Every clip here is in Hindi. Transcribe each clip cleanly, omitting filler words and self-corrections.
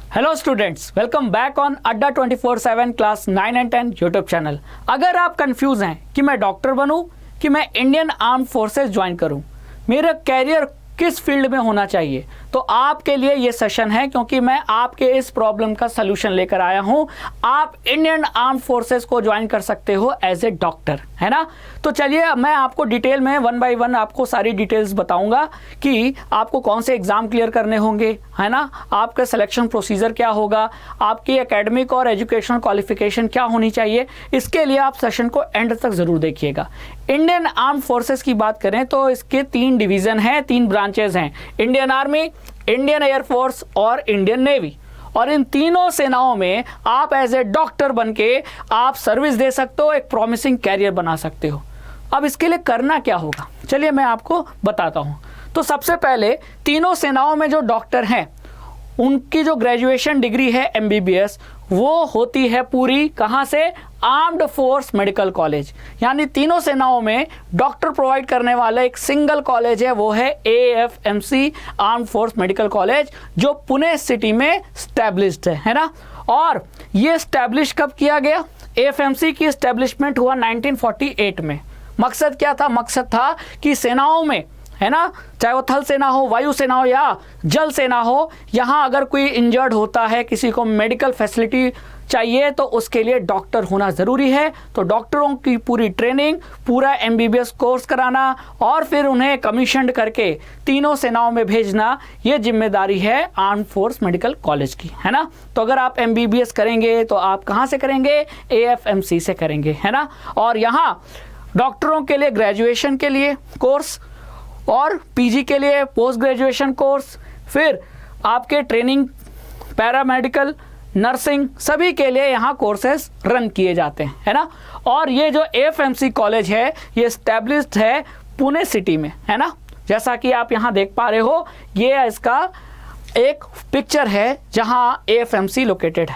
Hello students, welcome back on अड्डा 24/7 क्लास 9 एंड 10 यूट्यूब चैनल। अगर आप कंफ्यूज हैं कि मैं डॉक्टर बनूं कि मैं इंडियन आर्म्ड फोर्सेस ज्वाइन करूं, मेरा कैरियर किस फील्ड में होना चाहिए, तो आपके लिए ये सेशन है, क्योंकि मैं आपके इस प्रॉब्लम का सलूशन लेकर आया हूं। आप इंडियन आर्म्ड फोर्सेस को ज्वाइन कर सकते हो एज ए डॉक्टर, है ना। तो चलिए मैं आपको डिटेल में 1 बाय 1 आपको सारी डिटेल्स बताऊंगा कि आपको कौन से एग्जाम क्लियर करने होंगे, है ना, आपका सिलेक्शन प्रोसीजर क्या होगा, आपकी एकेडमिक और एजुकेशनल क्वालिफिकेशन क्या होनी चाहिए। इसके लिए आप सेशन को एंड तक ज़रूर देखिएगा। इंडियन आर्म्ड फोर्सेस की बात करें तो इसके 3 डिवीज़न हैं, 3 ब्रांचेज हैं, इंडियन आर्मी, इंडियन एयरफोर्स और इंडियन नेवी। और इन तीनों सेनाओं में आप एज ए डॉक्टर बन के आप सर्विस दे सकते हो, एक प्रॉमिसिंग कैरियर बना सकते हो। अब इसके लिए करना क्या होगा, चलिए मैं आपको बताता हूँ। तो सबसे पहले तीनों सेनाओं में जो डॉक्टर हैं उनकी जो ग्रेजुएशन डिग्री है MBBS, वो होती है पूरी कहाँ से, आर्म्ड फोर्स मेडिकल कॉलेज। यानी तीनों सेनाओं में डॉक्टर प्रोवाइड करने वाला एक सिंगल कॉलेज है, वो है AFMC armed force medical college, जो पुणे सिटी में स्टैब्लिश्ड है ना। और ये स्टैब्लिश कब किया गया? AFMC की स्टैब्लिशमेंट हुआ 1948 में। मकसद क्या था? मकसद था कि सेनाओं में, है ना, चाहे वो थल सेना हो, वायु सेना हो या जल सेना हो, यहाँ अगर कोई इंजर्ड होता है, किसी को मेडिकल फैसिलिटी चाहिए, तो उसके लिए डॉक्टर होना ज़रूरी है। तो डॉक्टरों की पूरी ट्रेनिंग, पूरा MBBS कोर्स कराना और फिर उन्हें कमीशन्ड करके तीनों सेनाओं में भेजना, ये जिम्मेदारी है आर्म्ड फोर्स मेडिकल कॉलेज की, है ना। तो अगर आप MBBS करेंगे तो आप कहाँ से करेंगे? AFMC से करेंगे, है ना। और यहाँ डॉक्टरों के लिए ग्रेजुएशन के लिए कोर्स और PG के लिए पोस्ट ग्रेजुएशन कोर्स, फिर आपके ट्रेनिंग, पैरामेडिकल, नर्सिंग, सभी के लिए यहाँ कोर्सेज रन किए जाते हैं, है ना। और ये जो AFMC कॉलेज है ये स्टैब्लिश्ड है पुणे सिटी में, है ना। जैसा कि आप यहाँ देख पा रहे हो, ये इसका एक पिक्चर है जहाँ AFMC लोकेटेड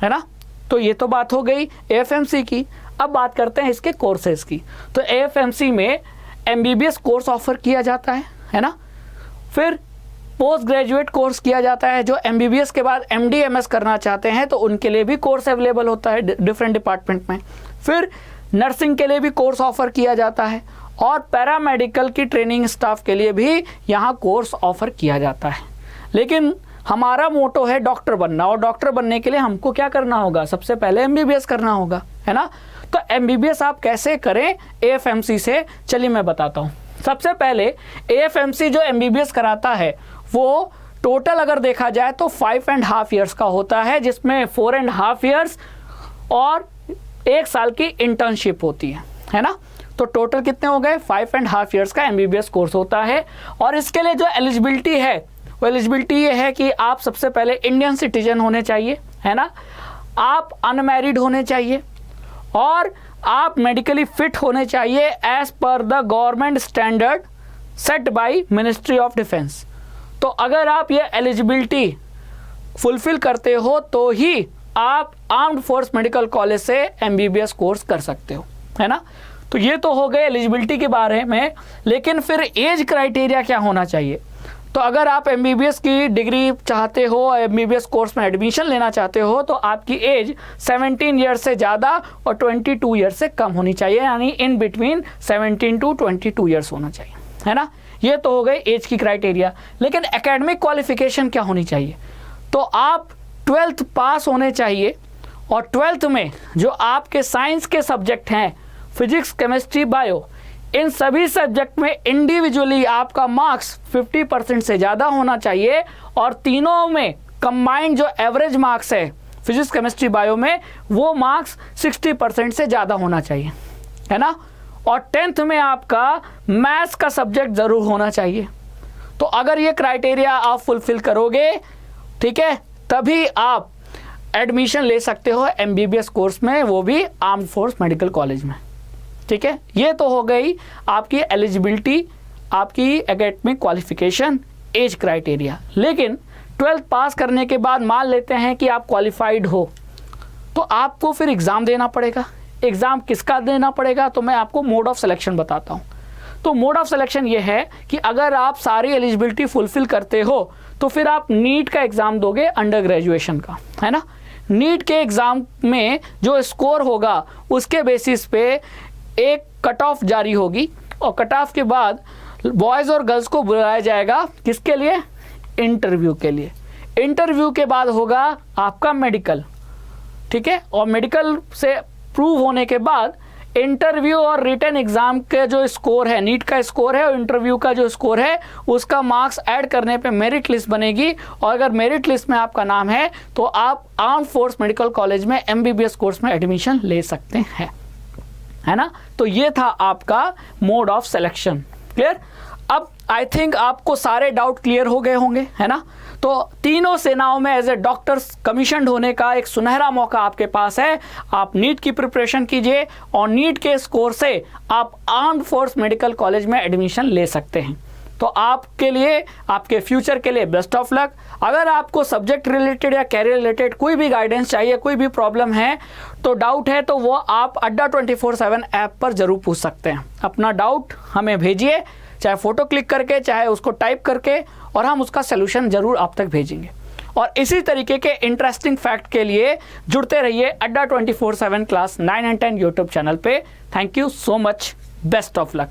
है ना। तो ये तो बात हो गई AFMC की। अब बात करते हैं इसके कोर्सेज की। तो AFMC में MBBS कोर्स ऑफर किया जाता है ना। फिर पोस्ट ग्रेजुएट कोर्स किया जाता है, जो MBBS के बाद MD MS करना चाहते हैं तो उनके लिए भी कोर्स अवेलेबल होता है डिफरेंट डिपार्टमेंट में। फिर नर्सिंग के लिए भी कोर्स ऑफर किया जाता है और पैरामेडिकल की ट्रेनिंग स्टाफ के लिए भी यहाँ कोर्स ऑफर किया जाता है। लेकिन हमारा मोटो है डॉक्टर बनना, और डॉक्टर बनने के लिए हमको क्या करना होगा? सबसे पहले MBBS करना होगा, है ना। तो MBBS आप कैसे करें AFMC से, चलिए मैं बताता हूँ। सबसे पहले AFMC जो MBBS कराता है वो टोटल अगर देखा जाए तो 5.5 ईयर्स का होता है, जिसमें 4.5 ईयर्स और 1 साल की इंटर्नशिप होती है ना। तो टोटल कितने हो गए? 5.5 ईयर्स का MBBS कोर्स होता है। और इसके लिए जो एलिजिबिलिटी है वो एलिजिबिलिटी ये है कि आप सबसे पहले इंडियन सिटीजन होने चाहिए, है ना, आप अनमैरिड होने चाहिए और आप मेडिकली फिट होने चाहिए as per the government standard set by ministry of defence. तो अगर आप ये एलिजिबिलिटी फुलफिल करते हो तो ही आप आर्म्ड फोर्स मेडिकल कॉलेज से MBBS कोर्स कर सकते हो, है ना। तो ये तो हो गए एलिजिबिलिटी के बारे में। लेकिन फिर एज क्राइटेरिया क्या होना चाहिए? तो अगर आप MBBS की डिग्री चाहते हो, MBBS कोर्स में एडमिशन लेना चाहते हो, तो आपकी एज 17 ईयर्स से ज़्यादा और 22 ईयर्स से कम होनी चाहिए, यानी इन बिटवीन 17 to 22 ईयर्स होना चाहिए, है ना। ये तो हो गए एज की क्राइटेरिया। लेकिन एकेडमिक क्वालिफिकेशन क्या होनी चाहिए? तो आप 12th पास होने चाहिए और 12th में जो आपके साइंस के सब्जेक्ट हैं, फिजिक्स, केमिस्ट्री, बायो, इन सभी सब्जेक्ट में इंडिविजुअली आपका मार्क्स 50% से ज़्यादा होना चाहिए। और तीनों में कंबाइंड जो एवरेज मार्क्स है फिजिक्स, केमिस्ट्री, बायो में, वो मार्क्स 60% से ज़्यादा होना चाहिए, है ना। और 10th में आपका मैथ्स का सब्जेक्ट ज़रूर होना चाहिए। तो अगर ये क्राइटेरिया आप फुलफिल करोगे, ठीक है, तभी आप एडमिशन ले सकते हो MBBS कोर्स में, वो भी आर्म्ड फोर्स मेडिकल कॉलेज में, ठीक है। ये तो हो गई आपकी एलिजिबिलिटी, आपकी एकेडमिक क्वालिफिकेशन, एज क्राइटेरिया। लेकिन 12th पास करने के बाद मान लेते हैं कि आप क्वालिफाइड हो, तो आपको फिर एग्ज़ाम देना पड़ेगा। एग्ज़ाम किसका देना पड़ेगा? तो मैं आपको मोड ऑफ सिलेक्शन बताता हूँ। तो मोड ऑफ सिलेक्शन ये है कि अगर आप सारी एलिजिबिलिटी फुलफिल करते हो तो फिर आप नीट का एग्ज़ाम दोगे अंडर ग्रेजुएशन का, है ना। नीट के एग्ज़ाम में जो स्कोर होगा उसके बेसिस पे एक कट ऑफ जारी होगी और कट ऑफ के बाद बॉयज़ और गर्ल्स को बुलाया जाएगा किसके लिए, इंटरव्यू के लिए। इंटरव्यू के बाद होगा आपका मेडिकल, ठीक है, और मेडिकल से प्रूव होने के बाद इंटरव्यू और रिटन एग्ज़ाम के जो स्कोर है, नीट का स्कोर है और इंटरव्यू का जो स्कोर है उसका मार्क्स ऐड करने पे मेरिट लिस्ट बनेगी, और अगर मेरिट लिस्ट में आपका नाम है तो आप आर्म फोर्स मेडिकल कॉलेज में MBBS कोर्स में एडमिशन ले सकते हैं, है ना। तो ये था आपका मोड ऑफ सिलेक्शन। क्लियर? अब आई थिंक आपको सारे डाउट क्लियर हो गए होंगे, है ना। तो तीनों सेनाओं में एज ए डॉक्टर कमीशन्ड होने का एक सुनहरा मौका आपके पास है। आप नीट की प्रिपरेशन कीजिए और नीट के स्कोर से आप आर्म्ड फोर्स मेडिकल कॉलेज में एडमिशन ले सकते हैं। तो आपके लिए, आपके फ्यूचर के लिए बेस्ट ऑफ लक। अगर आपको सब्जेक्ट रिलेटेड या कैरियर रिलेटेड कोई भी गाइडेंस चाहिए, कोई भी प्रॉब्लम है, तो डाउट है तो वो आप अड्डा 24/7 ऐप पर ज़रूर पूछ सकते हैं। अपना डाउट हमें भेजिए, चाहे फ़ोटो क्लिक करके, चाहे उसको टाइप करके, और हम उसका सलूशन ज़रूर आप तक भेजेंगे। और इसी तरीके के इंटरेस्टिंग फैक्ट के लिए जुड़ते रहिए अड्डा 24/7 क्लास 9 and 10 यूट्यूब चैनल पे। Thank you so much, best of luck.